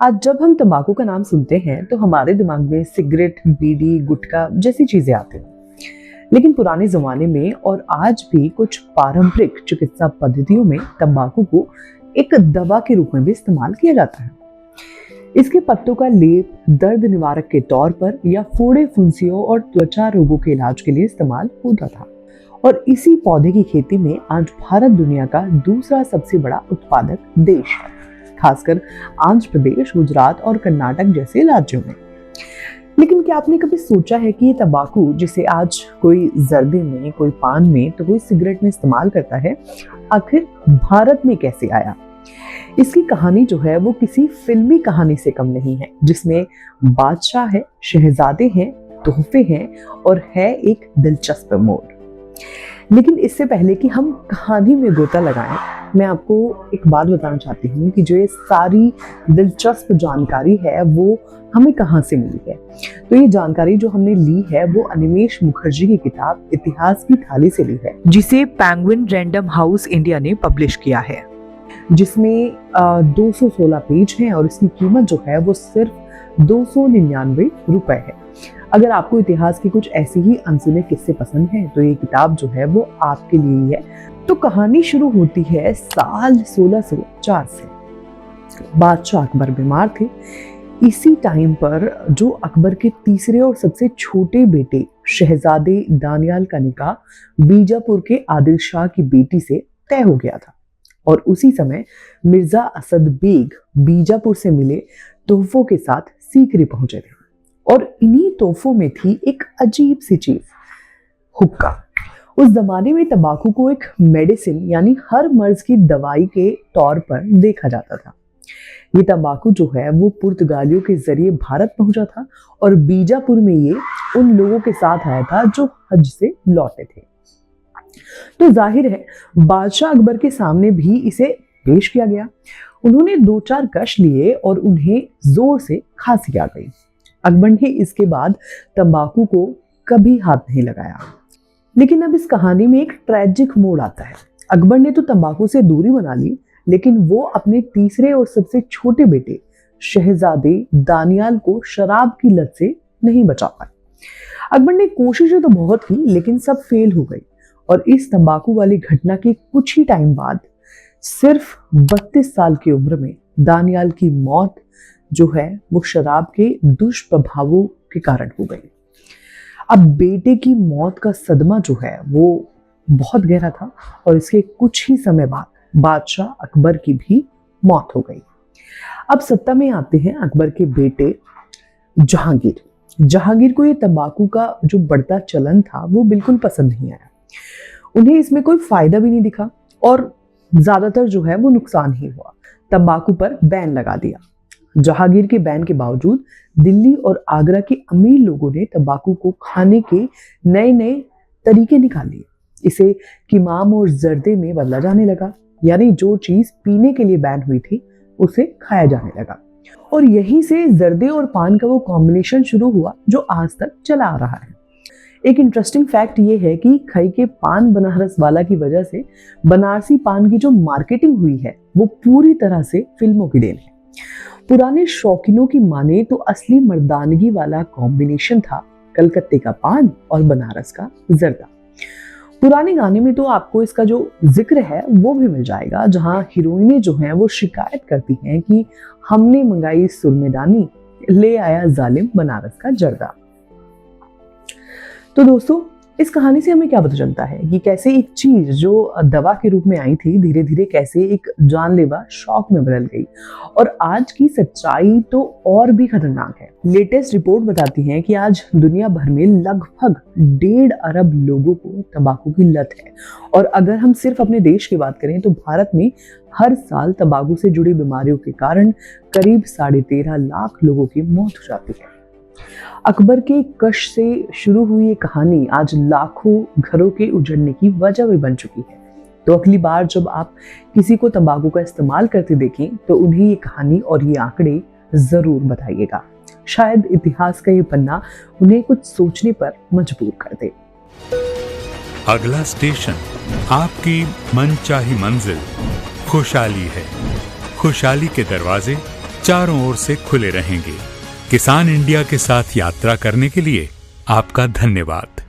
आज जब हम तंबाकू का नाम सुनते हैं तो हमारे दिमाग में सिगरेट, बीड़ी, गुटखा जैसी चीजें आती हैं। लेकिन पुराने जमाने में और आज भी कुछ पारंपरिक चिकित्सा पद्धतियों में तंबाकू को एक दवा के रूप में भी इस्तेमाल किया जाता है। इसके पत्तों का लेप दर्द निवारक के तौर पर या फोड़े, फुंसियों और त्वचा रोगों के इलाज के लिए इस्तेमाल होता था। और इसी पौधे की खेती में आज भारत दुनिया का दूसरा सबसे बड़ा उत्पादक देश है, खासकर आंध्र प्रदेश, गुजरात और कर्नाटक जैसे राज्यों में। लेकिन क्या आपने कभी सोचा है कि ये तंबाकू, जिसे आज कोई जर्दे में, कोई पान में तो कोई सिगरेट में इस्तेमाल करता है, आखिर भारत में कैसे आया? इसकी कहानी जो है वो किसी फिल्मी कहानी से कम नहीं है, जिसमें बादशाह है, शहजादे हैं, तोहफे हैं और है एक दिलचस्प मोड़। लेकिन इससे पहले कि हम कहानी में गोता लगाएं, मैं आपको एक बात बताना चाहती हूँ कि जो ये सारी दिलचस्प जानकारी है वो हमें कहाँ से मिली है। तो ये जानकारी जो हमने ली है वो अनिमेश मुखर्जी की किताब इतिहास की थाली से ली है, जिसे पेंगुइन रैंडम हाउस इंडिया ने पब्लिश किया है, जिसमें 216 पेज हैं और इसकी कीमत जो है वो सिर्फ 299 रुपए है। अगर आपको इतिहास के कुछ ऐसे ही अनसुने किस्से पसंद हैं तो ये किताब जो है वो आपके लिए ही है। तो कहानी शुरू होती है साल 1604 से। बादशाह अकबर बीमार थे। इसी टाइम पर जो अकबर के तीसरे और सबसे छोटे बेटे शहजादे दानियाल का निकाह बीजापुर के आदिल शाह की बेटी से तय हो गया था। और उसी समय मिर्जा असद बेग बीजापुर से मिले तोहफों के साथ सीकरी पहुंचे थे। और इन्हीं तोहफों में थी एक अजीब सी चीज, हुक्का। उस जमाने में तंबाकू को एक मेडिसिन यानी हर मर्ज की दवाई के तौर पर देखा जाता था। ये तंबाकू जो है वो पुर्तगालियों के जरिए भारत पहुंचा था और बीजापुर में ये उन लोगों के साथ आया था जो हज से लौटे थे। तो जाहिर है बादशाह अकबर के सामने भी इसे पेश किया गया। उन्होंने 2-4 कश लिए और उन्हें जोर से खांसी आ गई। अकबर ने इसके बाद तंबाकू को कभी हाथ नहीं लगाया। लेकिन अब इस कहानी में एक ट्रेजिक मोड़ आता है। अकबर ने तो तंबाकू से दूरी बना ली, लेकिन वो अपने तीसरे और सबसे छोटे बेटे शहजादे दानियाल को शराब की लत से नहीं बचा पाए। अकबर ने कोशिशें तो बहुत की, लेकिन सब फेल हो गई। और इस तंबाकू वाली घटना के कुछ ही टाइम बाद सिर्फ 32 साल की उम्र में दानियाल की मौत जो है वो शराब के दुष्प्रभावों के कारण हो गई। अब बेटे की मौत का सदमा जो है वो बहुत गहरा था और इसके कुछ ही समय बाद बादशाह अकबर की भी मौत हो गई। अब सत्ता में आते हैं अकबर के बेटे जहांगीर। जहांगीर को ये तंबाकू का जो बढ़ता चलन था वो बिल्कुल पसंद नहीं आया। उन्हें इसमें कोई फायदा भी नहीं दिखा और ज्यादातर जो है वो नुकसान ही हुआ। तंबाकू पर बैन लगा दिया। जहांगीर के बैन के बावजूद दिल्ली और आगरा के अमीर लोगों ने तंबाकू को खाने के नए नए तरीके निकाल लिए। इसे किमाम और जर्दे में बदला जाने लगा, यानी जो चीज पीने के लिए बैन हुई थी उसे खाया जाने लगा। और यहीं से जर्दे और पान का वो कॉम्बिनेशन शुरू हुआ जो आज तक चला आ रहा है। एक इंटरेस्टिंग फैक्ट ये है कि खई के पान बनारस वाला की वजह से बनारसी पान की जो मार्केटिंग हुई है वो पूरी तरह से फिल्मों की देन है। पुराने शौकीनों की माने तो असली मर्दानगी वाला कॉम्बिनेशन था कलकत्ते का पान और बनारस का जर्दा। पुराने गाने में तो आपको इसका जो जिक्र है वो भी मिल जाएगा, जहां हीरोइनें जो हैं वो शिकायत करती हैं कि हमने मंगाई सुरमेदानी, ले आया जालिम बनारस का जर्दा। तो दोस्तों, इस कहानी से हमें क्या पता चलता है कि कैसे एक चीज जो दवा के रूप में आई थी धीरे धीरे कैसे एक जानलेवा शौक में बदल गई। और आज की सच्चाई तो और भी खतरनाक है। लेटेस्ट रिपोर्ट बताती है कि आज दुनिया भर में लगभग 1.5 अरब लोगों को तंबाकू की लत है। और अगर हम सिर्फ अपने देश की बात करें तो भारत में हर साल तंबाकू से जुड़ी बीमारियों के कारण करीब 13.5 लाख लोगों की मौत हो जाती है। अकबर के कश से शुरू हुई ये कहानी आज लाखों घरों के उजड़ने की वजह भी बन चुकी है। तो अगली बार जब आप किसी को तंबाकू का इस्तेमाल करते देखें तो उन्हें ये कहानी और ये आंकड़े जरूर बताइएगा। शायद इतिहास का ये पन्ना उन्हें कुछ सोचने पर मजबूर कर दे। अगला स्टेशन आपकी मनचाही मंजिल खुशहाली है। खुशहाली के दरवाजे चारों ओर से खुले रहेंगे। किसान इंडिया के साथ यात्रा करने के लिए आपका धन्यवाद।